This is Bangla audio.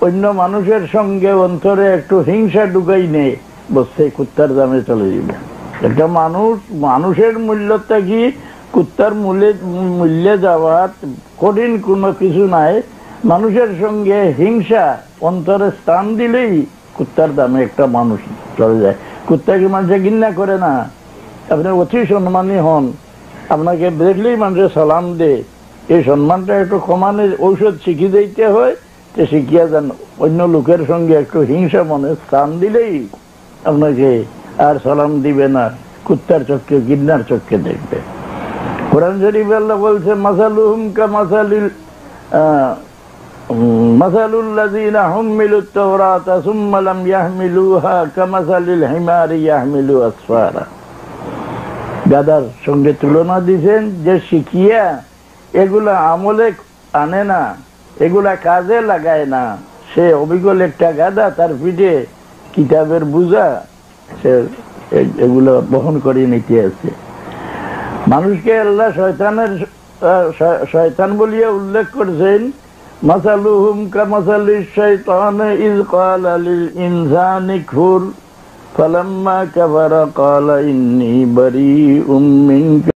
অন্য মানুষের সঙ্গে অন্তরে একটু হিংসা ঢুকাই নেই, বসে কুত্তার দামে চলে যাবে। একটা মানুষের মূল্যটা কি, কুত্তার মূল্যে যাওয়া কঠিন কোনো কিছু নাই। মানুষের সঙ্গে হিংসা অন্তরে স্থান দিলেই কুত্তার দামে একটা মানুষ চলে যায়। কুত্তাকে মানুষে ঘৃণা করে না, আপনি অতি সম্মানী হন, আপনাকে দেখলেই মানুষের সালাম দে। এই সম্মানটা একটু কমানোর ঔষধ শিখিয়ে দিতে হয়, যে শিখিয়া যান। অন্য লোকের সঙ্গে একটু হিংসা মনে স্থান দিলেই আপনাকে আর সালাম দিবে না, কুত্তার চোখে ঘৃণার চোখে দেখবে। কোরআন শরীফ আল্লাহ বলছে, মাসালুহুম কামাসালিল মাসালুল্লাযীনা হুম্মিলুত তাওরাতা সুম্মা লাম ইয়াহমিলুহা কামাসালিল হিমারি ইয়াহমিলু আসফারা। গাধার সঙ্গে তুলনা দিয়েছেন, যে শিখিয়া এগুলা আমলে আনে না, এগুলা কাজে লাগায় না, সে অবিকল একটা গাধা, তার পিঠে কিতাবের বোঝা সে এগুলো বহন করে নিতে আছে। মানুষকে আল্লাহ শয়তান বলিয়া উল্লেখ করছেন, মাসালুহুম কামাসালিশ শাইতানি ইয ক্বালা লিল ইনসানি কুফর ফালাম্মা কাফারা ক্বালা ইন্নী বারীউম মিনকা